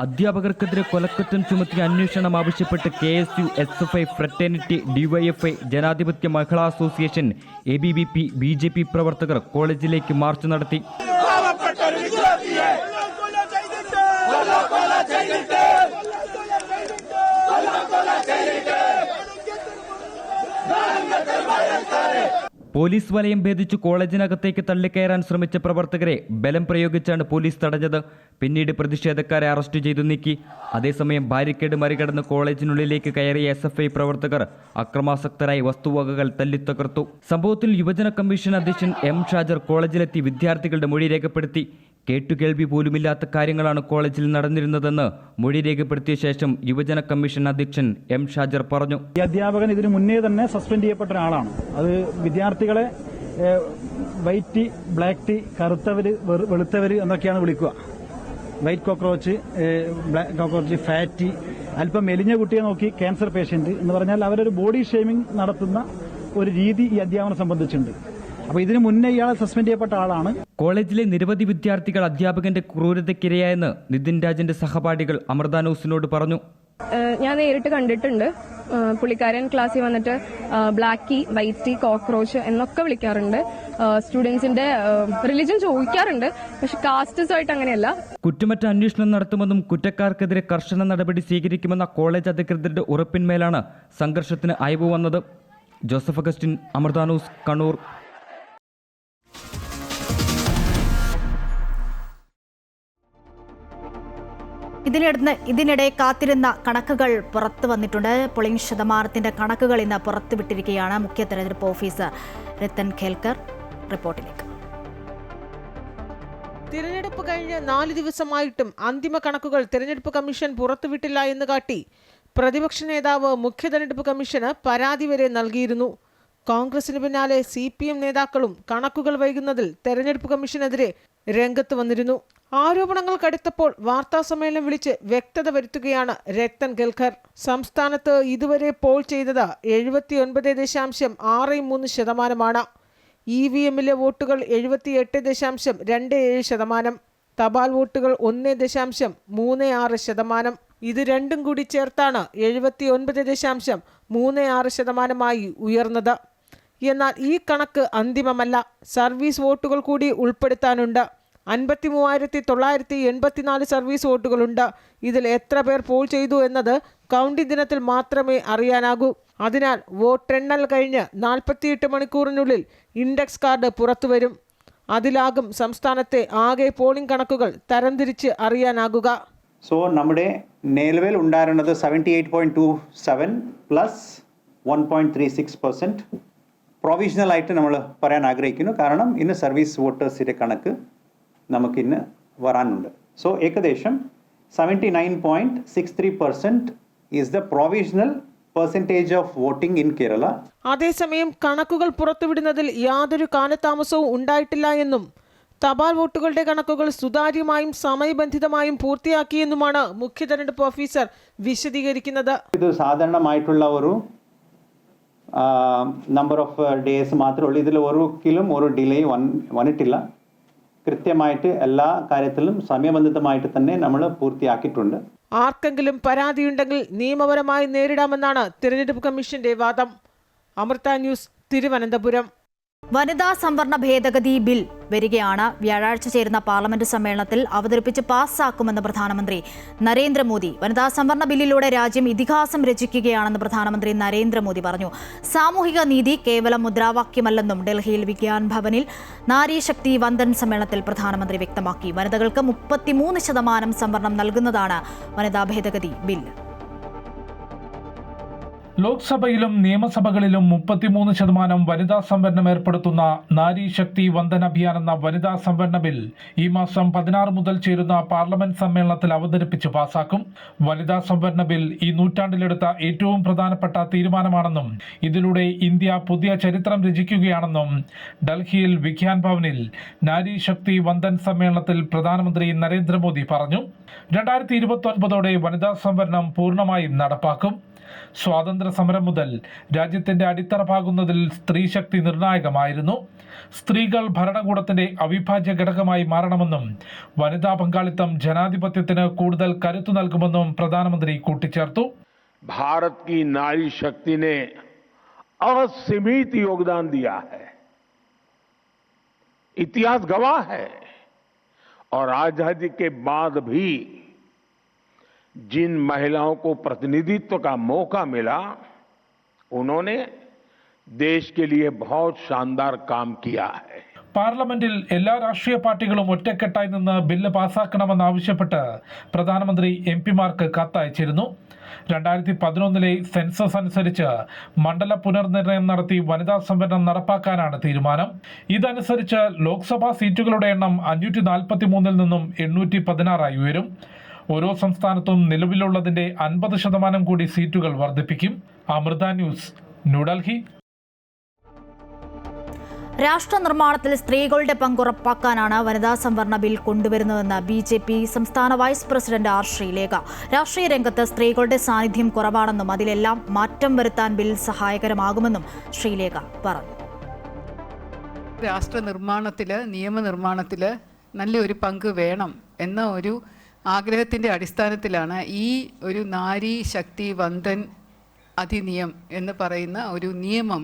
അധ്യാപകർക്കെതിരെ കൊലക്കുറ്റം ചുമത്തി അന്വേഷണം ആവശ്യപ്പെട്ട് KSU, SFI, ഫ്രറ്റേണിറ്റി, DYFI, ജനാധിപത്യ മഹിളാ അസോസിയേഷൻ, ABVP, BJP പ്രവർത്തകർ കോളേജിലേക്ക് മാർച്ച് നടത്തി. പോലീസ് വലയം ഭേദിച്ച് കോളേജിനകത്തേക്ക് തള്ളിക്കയറാൻ ശ്രമിച്ച പ്രവർത്തകരെ ബലം പ്രയോഗിച്ചാണ് പോലീസ് തടഞ്ഞത്. പിന്നീട് പ്രതിഷേധക്കാരെ അറസ്റ്റ് ചെയ്തു നീക്കി. അതേസമയം ബാരിക്കേഡ് മറികടന്ന് കോളേജിനുള്ളിലേക്ക് കയറിയ SFI പ്രവർത്തകർ അക്രമാസക്തരായി വസ്തുവകകൾ തല്ലിത്തകർത്തു. സംഭവത്തിൽ യുവജന കമ്മീഷൻ അധ്യക്ഷൻ M ഷാജർ കോളേജിലെത്തി വിദ്യാർത്ഥികളുടെ മൊഴി രേഖപ്പെടുത്തി. കേട്ടുകേൾവി പോലുമില്ലാത്ത കാര്യങ്ങളാണ് കോളേജിൽ നടന്നിരുന്നതെന്ന് മൊഴി രേഖപ്പെടുത്തിയ ശേഷം യുവജന കമ്മീഷൻ അധ്യക്ഷൻ M ഷാജർ പറഞ്ഞു. ഈ അധ്യാപകൻ ഇതിനു മുന്നേ തന്നെ സസ്പെൻഡ് ചെയ്യപ്പെട്ട ഒരാളാണ്. അത് വിദ്യാർത്ഥികളെ വൈറ്റ് ടീ, ബ്ലാക്ക് ടീ, കറുത്തവര്, വെളുത്തവര് എന്നൊക്കെയാണ് വിളിക്കുക. White cockroach, black cockroach, fatty, അല്പം മെലിഞ്ഞ കുട്ടിയെ നോക്കി ക്യാൻസർ പേഷ്യന്റ് എന്ന് പറഞ്ഞാൽ അവരൊരു ബോഡി ഷേമിംഗ് നടത്തുന്ന ഒരു രീതി ഈ അധ്യാപനം സംബന്ധിച്ചുണ്ട്. അപ്പോൾ ഇതിനു മുന്നേ ഇയാളെ സസ്പെൻഡ് ചെയ്യപ്പെട്ട ആളാണ്. കോളേജിലെ നിരവധി വിദ്യാർത്ഥികൾ അധ്യാപകന്റെ ക്രൂരതയ്ക്കിരയായെന്ന് നിതിൻ രാജിന്റെ സഹപാഠികൾ അമൃത ന്യൂസിനോട് പറഞ്ഞു. ഞാൻ നേരിട്ട് കണ്ടിട്ടുണ്ട്. പുള്ളിക്കാരൻ ക്ലാസ്സിൽ വന്നിട്ട് black tea, white tea, cockroach എന്നൊക്കെ വിളിക്കാറുണ്ട്. സ്റ്റുഡൻസിന്റെ റിലിജൻ ചോദിക്കാറുണ്ട്. പക്ഷെ കാസ്റ്റേഴ്സായിട്ട് അങ്ങനെയല്ല. കുറ്റമറ്റ അന്വേഷണം നടത്തുമെന്നും കുറ്റക്കാർക്കെതിരെ കർശന നടപടി സ്വീകരിക്കുമെന്ന കോളേജ് അധികൃതരുടെ ഉറപ്പിന്മേലാണ് സംഘർഷത്തിന് അയവ് വന്നത്. Joseph Augustine, Amrita news, Kannur. ഇതിനിടെ കാത്തിരുന്ന കണക്കുകൾ പുറത്തു വന്നിട്ടുണ്ട്. പോളിംഗ് ശതമാനത്തിന്റെ കണക്കുകൾ ഇന്ന് പുറത്തുവിട്ടിരിക്കുകയാണ്. മുഖ്യ തെരഞ്ഞെടുപ്പ് ഓഫീസർ രത്തൻ ഖേൽക്കർ റിപ്പോർട്ടിലേക്ക്. തിരഞ്ഞെടുപ്പ് കഴിഞ്ഞ് 4 ദിവസമായിട്ടും അന്തിമ കണക്കുകൾ തിരഞ്ഞെടുപ്പ് കമ്മീഷൻ പുറത്തുവിട്ടില്ല എന്ന് കാട്ടി പ്രതിപക്ഷ നേതാവ് മുഖ്യ തെരഞ്ഞെടുപ്പ് കമ്മീഷന് പരാതി വരെ നൽകിയിരുന്നു. കോൺഗ്രസിന് പിന്നാലെ CPM നേതാക്കളും കണക്കുകൾ വൈകുന്നതിൽ തെരഞ്ഞെടുപ്പ് കമ്മീഷനെതിരെ രംഗത്ത് വന്നിരുന്നു. ആരോപണങ്ങൾ കടുത്തപ്പോൾ വാർത്താസമ്മേളനം വിളിച്ച് വ്യക്തത വരുത്തുകയാണ് രത്തൻ ഖേൽക്കർ. സംസ്ഥാനത്ത് ഇതുവരെ പോൾ ചെയ്തത് 79.63%. EVMലെ വോട്ടുകൾ 78.27%. തപാൽ വോട്ടുകൾ 1.36%. ഇത് രണ്ടും കൂടി ചേർത്താണ് 79.36% ഉയർന്നത്. എന്നാൽ ഈ കണക്ക് അന്തിമമല്ല. സർവീസ് വോട്ടുകൾ കൂടി ഉൾപ്പെടുത്താനുണ്ട്. 53,984 സർവീസ് വോട്ടുകളുണ്ട്. ഇതിൽ എത്ര പേർ പോൾ ചെയ്തു എന്നത് കൗണ്ടിംഗ് ദിനത്തിൽ മാത്രമേ അറിയാനാകൂ. അതിനാൽ വോട്ടെണ്ണൽ കഴിഞ്ഞ് 48 മണിക്കൂറിനുള്ളിൽ ഇൻഡെക്സ് കാർഡ് പുറത്തുവരും. അതിലാകും സംസ്ഥാനത്തെ ആകെ പോളിംഗ് കണക്കുകൾ തരംതിരിച്ച് അറിയാനാകുക. സോ നമ്മുടെ നിലവിൽ ഉണ്ടായിരുന്നത് 78.27 പ്ലസ് 1.36%. പ്രൊവിഷണലായിട്ട് നമ്മൾ പറയാൻ ആഗ്രഹിക്കുന്നു. കാരണം ഇന്ന് സർവീസ് വോട്ടേഴ്സിൻ്റെ കണക്ക് നമുക്കിന്ന് വരാനുണ്ട്. സോ ഏകദേശം 79.63% is the provisional percentage of voting in Kerala. അതേസമയം കണക്കുകൾ പുറത്തുവിടുന്നതിൽ യാതൊരു കാലതാമസവും ഉണ്ടായിട്ടില്ല എന്നും തപാൽ വോട്ടുകളുടെ കണക്കുകൾ സുതാര്യമായും സമയബന്ധിതമായും പൂർത്തിയാക്കിയെന്നുമാണ് മുഖ്യ തെരഞ്ഞെടുപ്പ് ഓഫീസർ വിശദീകരിക്കുന്നത്. ഇത് സാധാരണമായിട്ടുള്ള ഒരു നമ്പർ ഓഫ് ഡേയ്സ് മാത്രമേ ഉള്ളൂ. ഇതിൽ ഒരിക്കലും ഒരു ഡിലേ വന്നിട്ടില്ല. കൃത്യമായിട്ട് എല്ലാ കാര്യത്തിലും സമയബന്ധിതമായിട്ട് തന്നെ നമ്മൾ പൂർത്തിയാക്കിയിട്ടുണ്ട്. ആർക്കെങ്കിലും പരാതിയുണ്ടെങ്കിൽ നിയമപരമായി നേരിടാമെന്നാണ് തിരഞ്ഞെടുപ്പ് കമ്മീഷന്റെ വാദം. അമൃത ന്യൂസ്, തിരുവനന്തപുരം. വനിതാ സംവരണ ഭേദഗതി ബിൽ വരികയാണ്. വ്യാഴാഴ്ച ചേരുന്ന പാർലമെന്റ് സമ്മേളനത്തിൽ അവതരിപ്പിച്ച് പാസ്സാക്കുമെന്ന് പ്രധാനമന്ത്രി നരേന്ദ്രമോദി. വനിതാ സംവരണ ബില്ലിലൂടെ രാജ്യം ഇതിഹാസം രചിക്കുകയാണെന്ന് പ്രധാനമന്ത്രി നരേന്ദ്രമോദി പറഞ്ഞു. സാമൂഹിക നീതി കേവലം മുദ്രാവാക്യമല്ലെന്നും ഡൽഹിയിൽ വിജ്ഞാൻ ഭവനിൽ നാരി ശക്തി വന്ദൻ സമ്മേളനത്തിൽ പ്രധാനമന്ത്രി വ്യക്തമാക്കി. വനിതകൾക്ക് 33% സംവരണം നൽകുന്നതാണ് വനിതാ ഭേദഗതി ബിൽ. ലോക്സഭയിലും നിയമസഭകളിലും 33% വനിതാ സംവരണം ഏർപ്പെടുത്തുന്ന നാരി ശക്തി വന്ദൻ അഭിയാൻ എന്ന വനിതാ സംവരണ ബിൽ ഈ മാസം 16 മുതൽ ചേരുന്ന പാർലമെന്റ് സമ്മേളനത്തിൽ അവതരിപ്പിച്ച് പാസാക്കും. വനിതാ സംവരണ ബിൽ ഈ നൂറ്റാണ്ടിലെടുത്ത ഏറ്റവും പ്രധാനപ്പെട്ട തീരുമാനമാണെന്നും ഇതിലൂടെ ഇന്ത്യ പുതിയ ചരിത്രം രചിക്കുകയാണെന്നും ഡൽഹിയിൽ വിജ്ഞാൻ ഭവനിൽ നാരി ശക്തി വന്ദൻ സമ്മേളനത്തിൽ പ്രധാനമന്ത്രി നരേന്ദ്രമോദി പറഞ്ഞു. 2029 വനിതാ സംവരണം പൂർണ്ണമായും നടപ്പാക്കും. സ്വാതന്ത്ര്യ സമരം മുതൽ രാജ്യത്തിന്റെ അടിത്തറ പാകുന്നതിൽ സ്ത്രീശക്തി നിർണായകമായിരുന്നു. സ്ത്രീകൾ ഭരണകൂടത്തിന്റെ അവിഭാജ്യ ഘടകമായി മാറണമെന്നും വനിതാ പങ്കാളിത്തം ജനാധിപത്യത്തിന് കൂടുതൽ കരുത്തു നൽകുമെന്നും പ്രധാനമന്ത്രി കൂട്ടിച്ചേർത്തു. भारत की नारी शक्ति ने असीमित योगदान दिया है, इतिहास गवाह है। और आजादी के बाद भी जिन महिलाओं को प्रतिनिधित्व का मौका मिला, उन्होंने देश के लिए बहुत शानदार काम किया है. പാർലമെന്റിൽ എല്ലാ രാഷ്ട്രീയ പാർട്ടികളും ഒറ്റക്കെട്ടായി നിന്ന് ബില്ല് പാസാക്കണമെന്നാവശ്യപ്പെട്ട് പ്രധാനമന്ത്രി എംപിമാർക്ക് കത്തയച്ചിരുന്നു. 2011 സെൻസസ് അനുസരിച്ച് മണ്ഡല പുനർനിർണയം നടത്തി വനിതാ സംവരണം നടപ്പാക്കാനാണ് തീരുമാനം. ഇതനുസരിച്ച് ലോക്സഭാ സീറ്റുകളുടെ എണ്ണം 543 നിന്നും 816 ഉയരും. ഓരോ സംസ്ഥാനത്തും നിലവിലുള്ളതിന്റെ 50% കൂടി സീറ്റുകൾ വർദ്ധിപ്പിക്കും. അമൃത ന്യൂസ്, ന്യൂഡൽഹി. രാഷ്ട്ര നിർമ്മാണത്തിൽ സ്ത്രീകളുടെ പങ്കുറപ്പാക്കാനാണ് വനിതാ സംവരണ ബിൽ കൊണ്ടുവരുന്നതെന്ന് BJP സംസ്ഥാന വൈസ് പ്രസിഡന്റ് ആർ ശ്രീലേഖ. രാഷ്ട്രീയ രംഗത്ത് സ്ത്രീകളുടെ സാന്നിധ്യം കുറവാണെന്നും അതിലെല്ലാം മാറ്റം വരുത്താൻ ബിൽ സഹായകരമാകുമെന്നും ശ്രീലേഖ പറഞ്ഞു. രാഷ്ട്ര നിർമ്മാണത്തിൽ, നിയമനിർമ്മാണത്തിൽ നല്ലൊരു പങ്ക് വേണം എന്ന ഒരു ആഗ്രഹത്തിൻ്റെ അടിസ്ഥാനത്തിലാണ് ഈ ഒരു നാരി ശക്തി വന്ദൻ അധിനിയം എന്ന് പറയുന്ന ഒരു നിയമ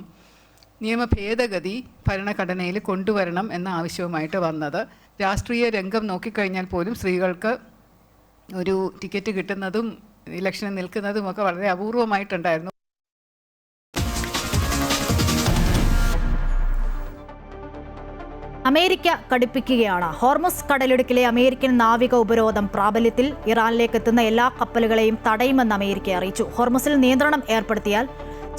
ഭേദഗതി ഭരണഘടനയിൽ കൊണ്ടുവരണം എന്ന ആവശ്യവുമായിട്ട് വന്നത്. രാഷ്ട്രീയ രംഗം നോക്കിക്കഴിഞ്ഞാൽ പോലും സ്ത്രീകൾക്ക് ഒരു ടിക്കറ്റ് കിട്ടുന്നതും ഇലക്ഷനിൽ നിൽക്കുന്നതുമൊക്കെ വളരെ അപൂർവമായിട്ടുണ്ടായിരുന്നു. അമേരിക്ക കടുപ്പിക്കുകയാണ്. ഹോർമുസ് കടലിടുക്കിലെ അമേരിക്കൻ നാവിക ഉപരോധം പ്രാബല്യത്തിൽ. ഇറാനിലേക്ക് എത്തുന്ന എല്ലാ കപ്പലുകളെയും തടയുമെന്ന് അമേരിക്ക അറിയിച്ചു. ഹോർമുസിൽ നിയന്ത്രണം ഏർപ്പെടുത്തിയാൽ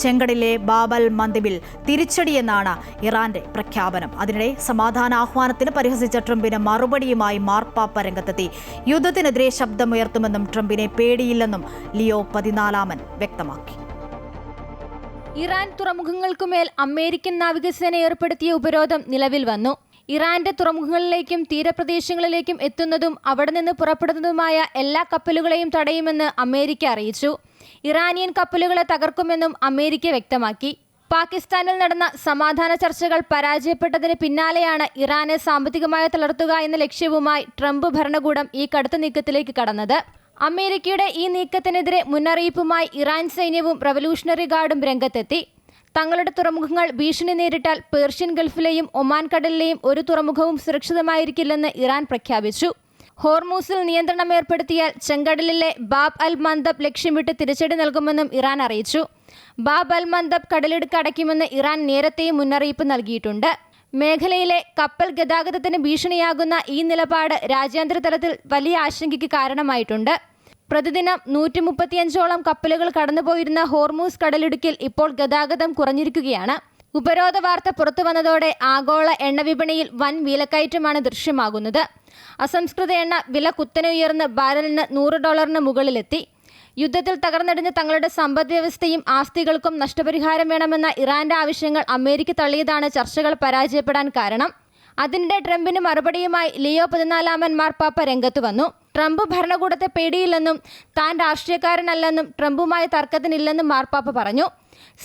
ചെങ്കടലിലെ ബാബൽ മന്ദിബിൽ തിരിച്ചടിയെന്നാണ് ഇറാന്റെ പ്രഖ്യാപനം. അതിനിടെ സമാധാന ആഹ്വാനത്തിന് പരിഹസിച്ച ട്രംപിന് മറുപടിയുമായി മാർപ്പാപ്പ രംഗത്തെത്തി. യുദ്ധത്തിനെതിരെ ശബ്ദമുയർത്തുമെന്നും ട്രംപിനെ പേടിയില്ലെന്നും ലിയോ 14 വ്യക്തമാക്കി. ഇറാൻ തുറമുഖങ്ങൾക്കുമേൽ അമേരിക്കൻ നാവികസേന ഏർപ്പെടുത്തിയ ഉപരോധം നിലവിൽ വന്നു. ഇറാന്റെ തുറമുഖങ്ങളിലേക്കും തീരപ്രദേശങ്ങളിലേക്കും എത്തുന്നതും അവിടെ നിന്ന് പുറപ്പെടുന്നതുമായ എല്ലാ കപ്പലുകളെയും തടയുമെന്ന് അമേരിക്ക അറിയിച്ചു. ഇറാനിയൻ കപ്പലുകളെ തകർക്കുമെന്നും അമേരിക്ക വ്യക്തമാക്കി. പാകിസ്ഥാനിൽ നടന്ന സമാധാന ചർച്ചകൾ പരാജയപ്പെട്ടതിന് പിന്നാലെയാണ് ഇറാനെ സാമ്പത്തികമായി തളർത്തുക എന്ന ലക്ഷ്യവുമായി ട്രംപ് ഭരണകൂടം ഈ കടുത്ത നീക്കത്തിലേക്ക് കടന്നത്. അമേരിക്കയുടെ ഈ നീക്കത്തിനെതിരെ മുന്നറിയിപ്പുമായി ഇറാൻ സൈന്യവും റവല്യൂഷണറി ഗാർഡും രംഗത്തെത്തി. തങ്ങളുടെ തുറമുഖങ്ങൾ ഭീഷണി നേരിട്ടാൽ പേർഷ്യൻ ഗൾഫിലെയും ഒമാൻ കടലിലെയും ഒരു തുറമുഖവും സുരക്ഷിതമായിരിക്കില്ലെന്ന് ഇറാൻ പ്രഖ്യാപിച്ചു. ഹോർമൂസിൽ നിയന്ത്രണം ഏർപ്പെടുത്തിയാൽ ചെങ്കടലിലെ ബാബ് അൽ മന്ദബ് ലക്ഷ്യമിട്ട് തിരിച്ചടി നൽകുമെന്നും ഇറാൻ അറിയിച്ചു. ബാബ് അൽ മന്ദബ് കടലിടുക്ക് അടയ്ക്കുമെന്ന് ഇറാൻ നേരത്തെയും മുന്നറിയിപ്പ് നൽകിയിട്ടുണ്ട്. മേഖലയിലെ കപ്പൽ ഗതാഗതത്തിന് ഭീഷണിയാകുന്ന ഈ നിലപാട് രാജ്യാന്തര തലത്തിൽ വലിയ ആശങ്കയ്ക്ക് കാരണമായിട്ടുണ്ട്. പ്രതിദിനം 135ഓളം കപ്പലുകൾ കടന്നുപോയിരുന്ന ഹോർമൂസ് കടലിടുക്കിൽ ഇപ്പോൾ ഗതാഗതം കുറഞ്ഞിരിക്കുകയാണ്. ഉപരോധ വാർത്ത പുറത്തു വന്നതോടെ ആഗോള എണ്ണ വിപണിയിൽ വൻ വിലക്കയറ്റമാണ് ദൃശ്യമാകുന്നത്. അസംസ്കൃത എണ്ണ വില കുത്തനെ ഉയർന്ന് ബാരലിന് $100 മുകളിലെത്തി. യുദ്ധത്തിൽ തകർന്നടിഞ്ഞ തങ്ങളുടെ സമ്പദ് വ്യവസ്ഥയും ആസ്തികൾക്കും നഷ്ടപരിഹാരം വേണമെന്ന ഇറാന്റെ ആവശ്യങ്ങൾ അമേരിക്ക തള്ളിയതാണ് ചർച്ചകൾ പരാജയപ്പെടാൻ കാരണം. അതിനിടെ ട്രംപിന് മറുപടിയുമായി ലിയോ 14 മാർപ്പാപ്പ രംഗത്ത് വന്നു. ട്രംപ് ഭരണകൂടത്തെ പേടിയില്ലെന്നും താൻ രാഷ്ട്രീയക്കാരനല്ലെന്നും ട്രംപുമായി തർക്കത്തിനില്ലെന്നും മാർപ്പാപ്പ പറഞ്ഞു.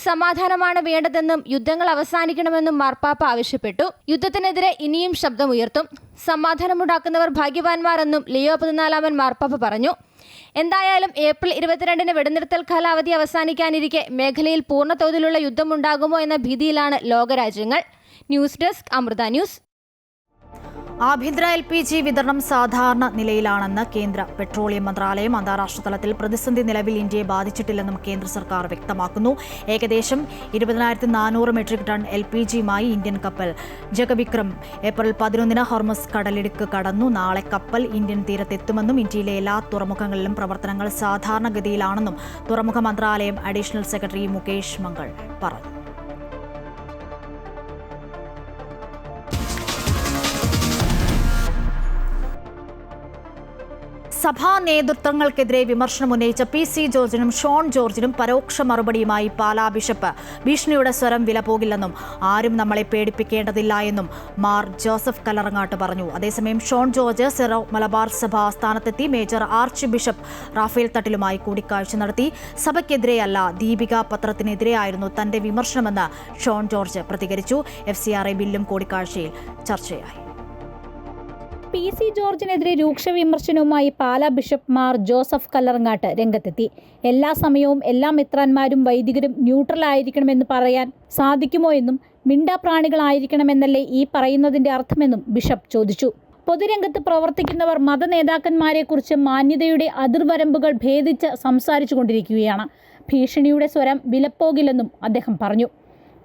സമാധാനമാണ് വേണ്ടതെന്നും യുദ്ധങ്ങൾ അവസാനിക്കണമെന്നും മാർപ്പാപ്പ ആവശ്യപ്പെട്ടു. യുദ്ധത്തിനെതിരെ ഇനിയും ശബ്ദമുയർത്തും. സമാധാനമുണ്ടാക്കുന്നവർ ഭാഗ്യവാന്മാർ എന്നും ലിയോ 14 മാർപ്പാപ്പ പറഞ്ഞു. എന്തായാലും ഏപ്രിൽ 22 വെടിനിർത്തൽ കാലാവധി അവസാനിക്കാനിരിക്കെ മേഖലയിൽ പൂർണ്ണതോതിലുള്ള യുദ്ധമുണ്ടാകുമോ എന്ന ഭീതിയിലാണ് ലോകരാജ്യങ്ങൾ. News desk Amrita news. ആഭ്യന്തര LPG വിതരണം സാധാരണ നിലയിലാണെന്ന് കേന്ദ്ര പെട്രോളിയം മന്ത്രാലയം. അന്താരാഷ്ട്ര തലത്തിൽ പ്രതിസന്ധി നിലവിൽ ഇന്ത്യയെ ബാധിച്ചിട്ടില്ലെന്നും കേന്ദ്ര സർക്കാർ വ്യക്തമാക്കുന്നു. ഏകദേശം 20,400 മെട്രിക് ടൺ LPGയുമായി ഇന്ത്യൻ കപ്പൽ ജഗവിക്രം ഏപ്രിൽ 11 ഹോർമസ് കടലിടുക്ക് കടന്നു. നാളെ കപ്പൽ ഇന്ത്യൻ തീരത്തെത്തുമെന്നും ഇന്ത്യയിലെ എല്ലാ തുറമുഖങ്ങളിലും പ്രവർത്തനങ്ങൾ സാധാരണഗതിയിലാണെന്നും തുറമുഖ മന്ത്രാലയം അഡീഷണൽ സെക്രട്ടറി മുകേഷ് മംഗൾ പറഞ്ഞു. സഭാ നേതൃത്വങ്ങൾക്കെതിരെ വിമർശനമുന്നയിച്ച PC ജോർജിനും ഷോൺ ജോർജിനും പരോക്ഷ മറുപടിയുമായി പാലാ ബിഷപ്പ് ഭീഷണിയുടെ സ്വരം വിലപോകില്ലെന്നും ആരും നമ്മളെ പേടിപ്പിക്കേണ്ടതില്ല എന്നും മാർ ജോസഫ് കല്ലറങ്ങാട്ട് പറഞ്ഞു. അതേസമയം ഷോൺ ജോർജ് സിറോ മലബാർ സഭ ആസ്ഥാനത്തെത്തി മേജർ ആർച്ച് ബിഷപ്പ് റാഫേൽ തട്ടിലുമായി കൂടിക്കാഴ്ച നടത്തി. സഭയ്ക്കെതിരെയല്ല, ദീപിക പത്രത്തിനെതിരെയായിരുന്നു തന്റെ വിമർശനമെന്ന് ഷോൺ ജോർജ് പ്രതികരിച്ചു. FCRA ബില്ലും കൂടിക്കാഴ്ചയിൽ ചർച്ചയായി. PC ജോർജിനെതിരെ രൂക്ഷ വിമർശനവുമായി പാലാ ബിഷപ്പ് മാർ ജോസഫ് കല്ലറങ്ങാട്ട് രംഗത്തെത്തി. എല്ലാ സമയവും എല്ലാ മെത്രാന്മാരും വൈദികരും ന്യൂട്രൽ ആയിരിക്കണമെന്ന് പറയാൻ സാധിക്കുമോ എന്നും മിണ്ടാപ്രാണികളായിരിക്കണമെന്നല്ലേ ഈ പറയുന്നതിന്റെ അർത്ഥമെന്നും ബിഷപ്പ് ചോദിച്ചു. പൊതുരംഗത്ത് പ്രവർത്തിക്കുന്നവർ മതനേതാക്കന്മാരെക്കുറിച്ച് മാന്യതയുടെ അതിർവരമ്പുകൾ ഭേദിച്ച് സംസാരിച്ചു കൊണ്ടിരിക്കുകയാണ്. ഭീഷണിയുടെ സ്വരം വിലപ്പോകില്ലെന്നും അദ്ദേഹം പറഞ്ഞു.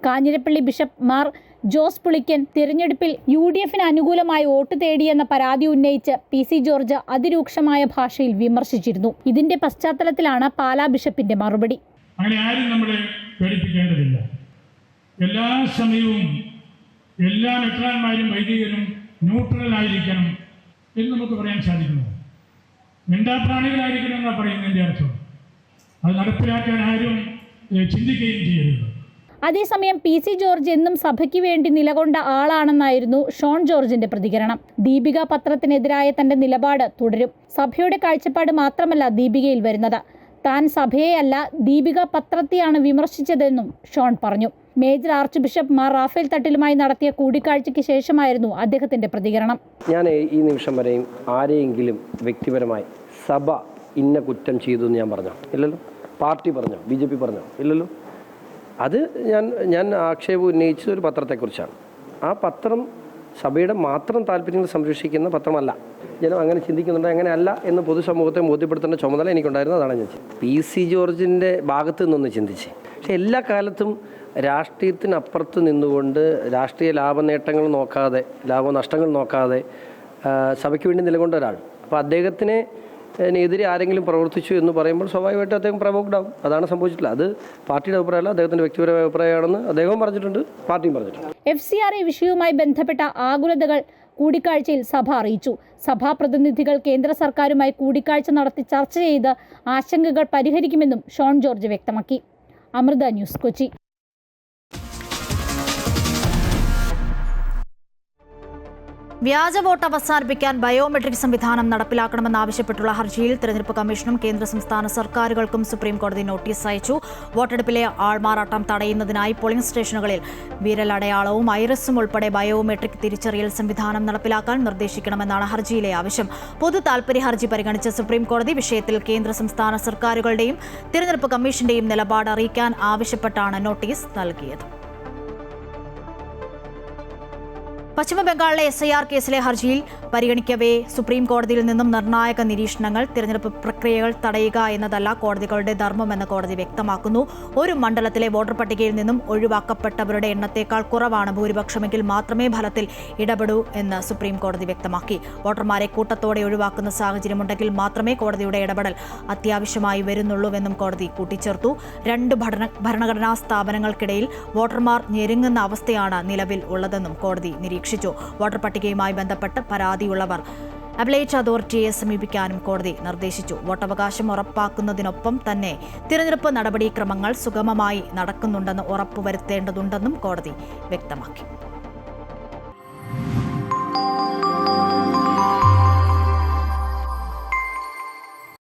കാഞ്ഞിരപ്പള്ളി ബിഷപ്പ് മാർ ജോസ് പുളിക്കൻ തിരഞ്ഞെടുപ്പിൽ UDFന് അനുകൂലമായി വോട്ട് തേടിയെന്ന പരാതി ഉന്നയിച്ച് PC ജോർജ് അതിരൂക്ഷമായ ഭാഷയിൽ വിമർശിച്ചിരുന്നു. ഇതിന്റെ പശ്ചാത്തലത്തിലാണ് പാലാ ബിഷപ്പിന്റെ മറുപടി. അങ്ങനെ ആരും നമ്മളെ പേടിപ്പിക്കേണ്ടതില്ല. എല്ലാ സമയവും എല്ലാ മെത്രാന്മാരും വൈദികരും ന്യൂട്രലായിരിക്കണം എന്ന് നമുക്ക് പറയാൻ സാധിക്കുന്നു. മിണ്ടാപ്രാണികളായിരിക്കണം എന്നാണ് പറയുന്നതിൻ്റെ അർത്ഥം. അത് നടപ്പിലാക്കാൻ ആരും ചിന്തിക്കുകയും ചെയ്യരുത്. അതേസമയം PC ജോർജ് എന്നും സഭയ്ക്ക് വേണ്ടി നിലകൊണ്ട ആളാണെന്നായിരുന്നു ഷോൺ ജോർജിന്റെ പ്രതികരണം. ദീപിക പത്രത്തിനെതിരായ തന്റെ നിലപാട് തുടരും. സഭയുടെ കാഴ്ചപ്പാട് മാത്രമല്ല ദീപികയിൽ വരുന്നത്. താൻ സഭയെയല്ല ദീപിക പത്രത്തെയാണ് വിമർശിച്ചതെന്നും ഷോൺ പറഞ്ഞു. Major archbishop Mar Raphael തട്ടിലുമായി നടത്തിയ കൂടിക്കാഴ്ചയ്ക്ക് ശേഷമായിരുന്നു അദ്ദേഹത്തിന്റെ പ്രതികരണം. ഞാൻ ഈ നിമിഷം വരെയും ആരെയെങ്കിലും വ്യക്തിപരമായി സഭ ഇന്ന കുറ്റം ചെയ്തു എന്ന് ഞാൻ പറഞ്ഞോ? ഇല്ലല്ലോ. പാർട്ടി പറഞ്ഞോ? BJP പറഞ്ഞോ? ഇല്ലല്ലോ. അത് ഞാൻ ആക്ഷേപം ഉന്നയിച്ചത് ഒരു പത്രത്തെക്കുറിച്ചാണ്. ആ പത്രം സഭയുടെ മാത്രം താല്പര്യങ്ങൾ സംരക്ഷിക്കുന്ന പത്രമല്ല. ജനം അങ്ങനെ ചിന്തിക്കുന്നുണ്ട്, അങ്ങനെയല്ല എന്ന് പൊതുസമൂഹത്തെ ബോധ്യപ്പെടുത്തേണ്ട ചുമതല എനിക്കുണ്ടായിരുന്നു. അതാണ് ഞാൻ PC ജോർജിൻ്റെ ഭാഗത്ത് നിന്നൊന്ന് ചിന്തിച്ച്. പക്ഷെ എല്ലാ കാലത്തും രാഷ്ട്രീയത്തിനപ്പുറത്ത് നിന്നുകൊണ്ട് രാഷ്ട്രീയ ലാഭനേട്ടങ്ങൾ നോക്കാതെ, ലാഭനഷ്ടങ്ങൾ നോക്കാതെ സഭയ്ക്ക് വേണ്ടി നിലകൊണ്ട ഒരാൾ. അപ്പോൾ അദ്ദേഹത്തിനെ എതിരെ ആരെങ്കിലും പ്രവർത്തിച്ചു എന്ന് പറയുമ്പോൾ സ്വാഭാവികമായിട്ടും അദ്ദേഹം പ്രവോക്ഡ് ആവും. അതാണ് സംഭവിച്ചിട്ടില്ല. അത് പാർട്ടിയുടെ അഭിപ്രായമല്ല, അദ്ദേഹത്തിൻ്റെ വ്യക്തിപരമായ അഭിപ്രായമാണെന്ന് അദ്ദേഹവും പറഞ്ഞിട്ടുണ്ട്, പാർട്ടിയും പറഞ്ഞിട്ടുണ്ട്. FCRA വിഷയവുമായി ബന്ധപ്പെട്ട ആകുലതകൾ കൂടിക്കാഴ്ചയിൽ സഭ അറിയിച്ചു. സഭാ പ്രതിനിധികൾ കേന്ദ്ര സർക്കാരുമായി കൂടിക്കാഴ്ച നടത്തി ചർച്ച ചെയ്ത് ആശങ്കകൾ പരിഹരിക്കുമെന്നും ഷോൺ ജോർജ് വ്യക്തമാക്കി. അമൃത ന്യൂസ്, കൊച്ചി. വ്യാജ വോട്ട് അവസാനിപ്പിക്കാൻ ബയോമെട്രിക് സംവിധാനം നടപ്പിലാക്കണമെന്നാവശ്യപ്പെട്ടുള്ള ഹർജിയിൽ തെരഞ്ഞെടുപ്പ് കമ്മീഷനും കേന്ദ്ര സംസ്ഥാന സർക്കാരുകൾക്കും സുപ്രീംകോടതി നോട്ടീസ് അയച്ചു. വോട്ടെടുപ്പിലെ ആൾമാറാട്ടം തടയുന്നതിനായി പോളിംഗ് സ്റ്റേഷനുകളിൽ വിരലടയാളവും ഐറിസും ഉൾപ്പെടെ ബയോമെട്രിക് തിരിച്ചറിയൽ സംവിധാനം നടപ്പിലാക്കാൻ നിർദ്ദേശിക്കണമെന്നാണ് ഹർജിയിലെ ആവശ്യം. പൊതു താൽപര്യ ഹർജി പരിഗണിച്ച സുപ്രീംകോടതി വിഷയത്തിൽ കേന്ദ്ര സംസ്ഥാന സർക്കാരുകളുടെയും തെരഞ്ഞെടുപ്പ് കമ്മീഷന്റെയും നിലപാട് അറിയിക്കാൻ ആവശ്യപ്പെട്ടാണ് നോട്ടീസ് നൽകിയത്. പശ്ചിമബംഗാളിലെ SIR കേസിലെ ഹർജിയിൽ പരിഗണിക്കവേ സുപ്രീം കോടതിയിൽ നിന്നും നിർണായക നിരീക്ഷണങ്ങൾ. തിരഞ്ഞെടുപ്പ് പ്രക്രിയകൾ തടയുക എന്നതല്ല കോടതികളുടെ ധർമ്മമെന്ന് കോടതി വ്യക്തമാക്കുന്നു. ഒരു മണ്ഡലത്തിലെ വോട്ടർ പട്ടികയിൽ നിന്നും ഒഴിവാക്കപ്പെട്ടവരുടെ എണ്ണത്തേക്കാൾ കുറവാണ് ഭൂരിപക്ഷമെങ്കിൽ മാത്രമേ ഫലത്തിൽ ഇടപെടൂ എന്ന് സുപ്രീം കോടതി വ്യക്തമാക്കി. വോട്ടർമാരെ കൂട്ടത്തോടെ ഒഴിവാക്കുന്ന സാഹചര്യമുണ്ടെങ്കിൽ മാത്രമേ കോടതിയുടെ ഇടപെടൽ അത്യാവശ്യമായി വരുന്നുള്ളൂവെന്നും കോടതി കൂട്ടിച്ചേർത്തു. 2 ഭരണഘടനാ സ്ഥാപനങ്ങൾക്കിടയിൽ വോട്ടർമാർ ഞെരുങ്ങുന്ന അവസ്ഥയാണ് നിലവിൽ ഉള്ളതെന്നും കോടതി നിരീക്ഷിച്ചു. വോട്ടർ പട്ടികയുമായി ബന്ധപ്പെട്ട് പരാതിയുള്ളവർ അപ്പലേറ്റ് അതോറിറ്റിയെ സമീപിക്കാനും കോടതി നിർദ്ദേശിച്ചു. വോട്ടവകാശം ഉറപ്പാക്കുന്നതിനൊപ്പം തന്നെ തിരഞ്ഞെടുപ്പ് നടപടിക്രമങ്ങൾ സുഗമമായി നടക്കുന്നുണ്ടെന്ന് ഉറപ്പുവരുത്തേണ്ടതുണ്ടെന്നും കോടതി വ്യക്തമാക്കി.